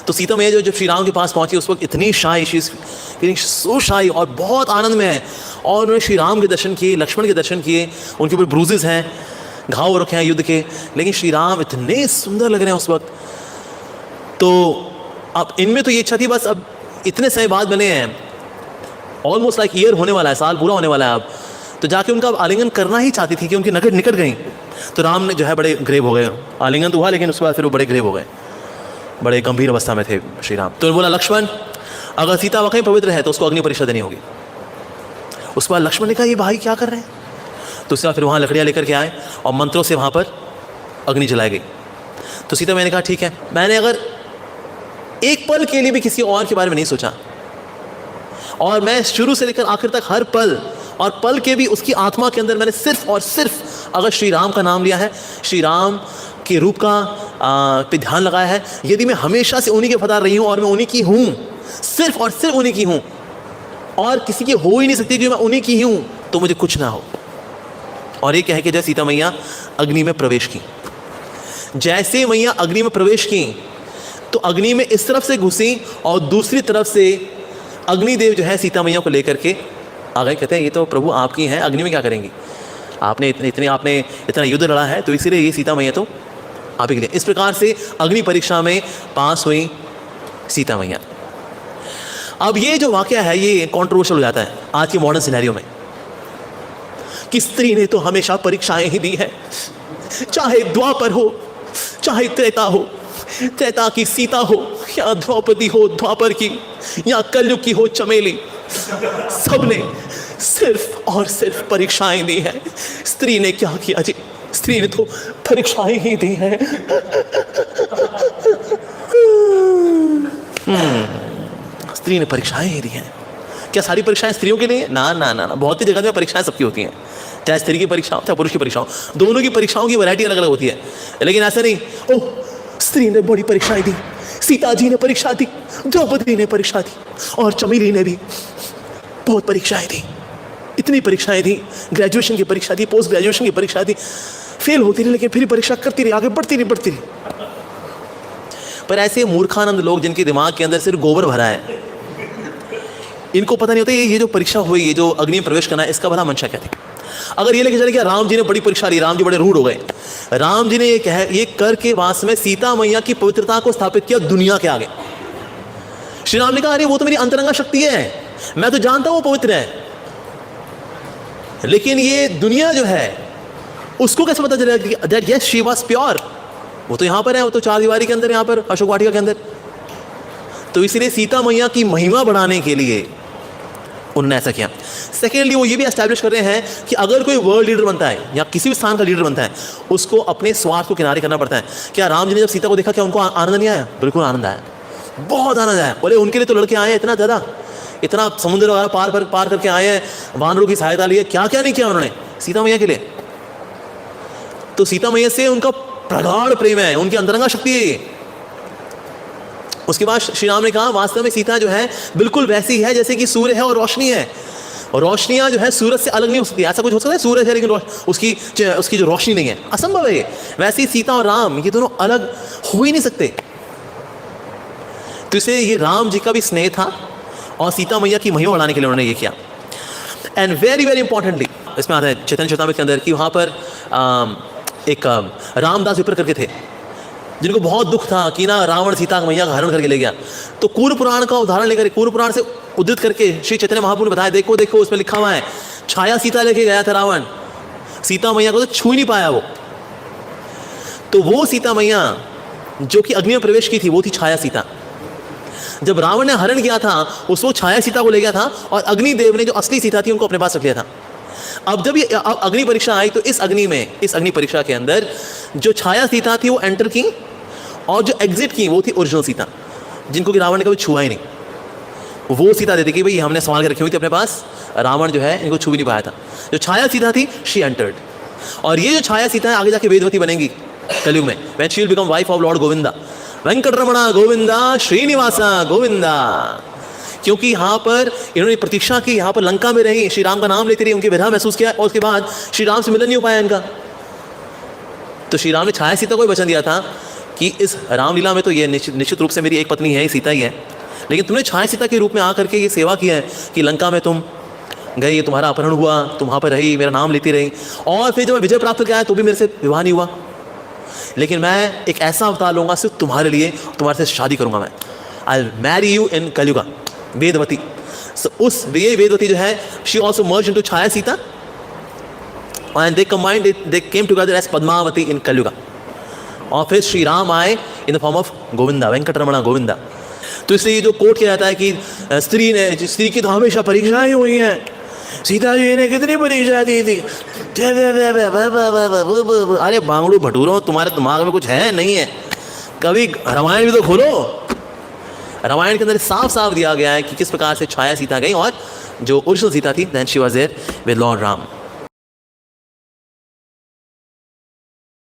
तो सीता मैया जो जब श्री राम के पास पहुंची उस वक्त इतनी शाई, शी इज फीलिंग सो शाई और बहुत आनंद में है। और उन्होंने श्री राम के दर्शन किए, लक्ष्मण के दर्शन किए, उनके ऊपर ब्रूजेस हैं, घाव रखे हैं युद्ध के, लेकिन श्री राम इतने सुंदर लग रहे हैं उस वक्त। तो अब इनमें तो ये इच्छा थी बस अब इतने समय बाद बने हैं, ऑलमोस्ट लाइक ईयर होने वाला है, साल पूरा होने वाला है अब, तो जाके उनका आलिंगन करना ही चाहती थी कि उनकी नजर निकट गई। तो राम ने जो है बड़े ग्रेव हो गए, आलिंगन तो हुआ लेकिन उसके बाद फिर वो बड़े ग्रेव हो गए, बड़े गंभीर अवस्था में थे श्री राम। तो बोला लक्ष्मण अगर सीता वाकई पवित्र है तो उसको अग्नि परीक्षा देनी होगी। उसके बाद लक्ष्मण ने कहा ये भाई क्या कर रहे हैं, तो उसके बाद फिर वहाँ लकड़ियाँ लेकर के आए और मंत्रों से वहाँ पर अग्नि जलाई गई। तो सीता मैंने कहा ठीक है, मैंने अगर एक पल के लिए भी किसी और के बारे में नहीं सोचा, और मैं शुरू से लेकर आखिर तक हर पल और पल के भी उसकी आत्मा के अंदर मैंने सिर्फ और सिर्फ अगर श्री राम का नाम लिया है, श्री राम के रूप का पे ध्यान लगाया है। यदि मैं हमेशा से उन्हीं के वफादार रही हूँ और मैं उन्हीं की हूँ, सिर्फ और सिर्फ उन्हीं की हूँ और किसी की हो ही नहीं सकती कि मैं उन्हीं की हूँ, तो मुझे कुछ ना हो। और ये कह के जैसे सीता मैया अग्नि में प्रवेश की, जैसे मैया अग्नि में प्रवेश की तो अग्नि में इस तरफ से घुसी और दूसरी तरफ से अग्निदेव जो है सीता मैया को लेकर के आ गए। कहते हैं ये तो प्रभु आपकी हैं, अग्नि में क्या करेंगी, आपने इतना युद्ध लड़ा है तो इसीलिए ये सीता मैया तो आप ही के लिए। इस प्रकार से अग्नि परीक्षा में पास हुई सीता मैया। अब ये जो वाकया है ये कॉन्ट्रोवर्शियल हो जाता है आज के मॉडर्न सिनेरियो में कि स्त्री ने तो हमेशा परीक्षाएं ही दी है, चाहे द्वापर हो चाहे त्रेता हो, त्रेता की सीता हो या द्रौपदी हो द्वापर की या कलयुग की हो चमेली, सबने सिर्फ और सिर्फ परीक्षाएं दी हैं। स्त्री ने क्या किया जी, स्त्री ने तो परीक्षाएं ही दी हैं। स्त्री ने परीक्षाएं ही दी हैं। क्या सारी परीक्षाएं स्त्रियों के लिए? ना ना ना ना, बहुत ही जगह में परीक्षाएं सबकी होती हैं, चाहे स्त्री की परीक्षा हो चाहे पुरुष की परीक्षा हो, दोनों की परीक्षाओं की वैरायटी अलग अलग होती है। लेकिन ऐसा नहीं ओह स्त्री ने बड़ी परीक्षाएं दी, सीता जी ने परीक्षा दी, द्रौपदी ने परीक्षा दी और चमेली ने भी बहुत परीक्षाएं दी। इतनी परीक्षाएं दी, ग्रेजुएशन की परीक्षा दी, पोस्ट ग्रेजुएशन की परीक्षा दी, फेल होती रही लेकिन फिर परीक्षा करती रही, आगे बढ़ती रही। पर ऐसे मूर्खानंद लोग जिनके दिमाग के अंदर सिर्फ गोबर भरा है, इनको पता नहीं होता ये जो परीक्षा हुई, ये जो अग्नि में प्रवेश करना है, इसका भला मंशा क्या थी। अगर ये लेके चले कि राम जी ने बड़ी परीक्षा ली, राम जी बड़े रूढ़ हो गए, राम जी ने ये करके वास्तव में सीता मैया की पवित्रता को स्थापित किया दुनिया के आगे। श्री राम ने कहा अरे वो तो मेरी अंतरंगा शक्ति है, मैं तो जानता हूं वो पवित्र है, लेकिन ये दुनिया जो है उसको कैसे पता चलेगा that yes she was pure. वो तो यहां पर है, वो तो चार दीवारी के अंदर, यहां पर अशोक वाटिका के अंदर। तो इसलिए सीता मैया की महिमा बढ़ाने के लिए उन्होंने ऐसा किया। सेकेंडली वो ये भी एस्टैब्लिश कर रहे हैं कि अगर कोई वर्ल्ड लीडर बनता है या किसी भी स्थान का लीडर बनता है, उसको अपने स्वार्थ को किनारे करना पड़ता है। क्या राम जी ने जब सीता को देखा क्या उनको आनंद नहीं आया? बिल्कुल आनंद आया, बहुत आनंद आया। बोले उनके लिए तो लड़के आए हैं इतना ज़्यादा, इतना समुद्र वगैरह पार करके आए हैं, वानरों की सहायता ली है, क्या क्या नहीं किया उन्होंने सीता मैया के लिए। तो सीता मैया से उनका प्रगाढ़ प्रेम है, उनकी अंतरंगा शक्ति है। उसके बाद श्री राम ने कहा वास्तव में सीता जो है बिल्कुल वैसी है जैसे कि सूर्य है और रोशनी है, और रोशनियां जो है सूरज से अलग नहीं हो सकती। ऐसा कुछ हो सकता है सूरज है लेकिन उसकी जो रोशनी नहीं है, असंभव है। वैसे ही सीता और राम ये दोनों अलग हो ही नहीं सकते। तो इसे ये राम जी का भी स्नेह था और सीता मैया की महिमा बढ़ाने के लिए उन्होंने ये किया। एंड वेरी वेरी इंपॉर्टेंटली इसमें आता है चैतन्य चरितामृत के अंदर कि वहाँ पर एक रामदास विप्र करके थे जिनको बहुत दुख था कि ना रावण सीता मैया का हरण करके ले गया। तो कूर्म पुराण का उदाहरण लेकर, कूर्म पुराण से उद्धृत करके श्री चैतन्य महाप्रभु ने बताया, देखो देखो उसमें लिखा हुआ है छाया सीता लेके गया था रावण, सीता मैया को तो छू ही नहीं पाया वो। तो वो सीता मैया जो कि अग्नि में प्रवेश की थी वो थी छाया सीता। जब रावण ने हरण किया था उस वो छाया सीता को ले गया था और अग्निदेव ने जो असली सीता थी उनको अपने पास रख लिया था। अब जब ये अग्नि परीक्षा आई तो इस अग्नि परीक्षा के अंदर जो छाया सीता थी वो एंटर की और जो एग्जिट की वो थी ओरिजिनल सीता, जिनको कि रावण ने कभी छुआ ही नहीं। वो सीता देती कि भाई हमने संभाल के रखी हुई थी अपने पास, रावण जो है इनको छू भी नहीं पाया था। जो छाया सीता थी शी एंटर्ड, और ये जो छाया सीता है आगे जाके वेदवती बनेंगी कलयुग में, when she will become wife of lord Govinda, Venkataramana Govinda, Srinivasa Govinda. क्योंकि यहाँ पर इन्होंने प्रतीक्षा की, यहाँ पर लंका में रही, श्री राम का नाम लेती रही, उनकी विरह महसूस किया और उसके बाद श्री राम से मिलन नहीं हो पाया इनका। तो श्री राम ने छाया सीता को भी वचन दिया था कि इस रामलीला में तो ये निश्चित रूप से मेरी एक पत्नी है, सीता ही है, लेकिन तुमने छाया सीता के रूप में आकर के ये सेवा की है कि लंका में तुम गई, तुम्हारा अपहरण हुआ, तुम वहाँ पर रही, मेरा नाम लेती रही, और फिर जब मैं विजय प्राप्त किया तो भी मेरे से विवाह नहीं हुआ, लेकिन मैं एक ऐसा अवतार लूँगा सिर्फ तुम्हारे लिए, तुम्हारे से शादी करूँगा मैं। I marry you in Kalyuga. Vedavati, उस ये वेदवती जो है, she also merge into Chhaya Sita and they combined, they came together as Padmavati in Kalyuga. और फिर श्री राम आए in the form of Govinda, Venkataramana Govinda. तो इसलिए ये जो कोट किया जाता है कि स्त्री की तो हमेशा परीक्षाएं हुई हैं, सीता जी ने कितनी परीक्षा दी थी, अरे बांगड़ू भटूरो, तुम्हारे दिमाग में कुछ है नहीं है, कभी रामायण भी तो खोलो। रामायण के अंदर साफ साफ दिया गया है कि किस प्रकार से छाया सीता गई, और जो ओरिजिनल सीता थी, then she was there with lord Ram.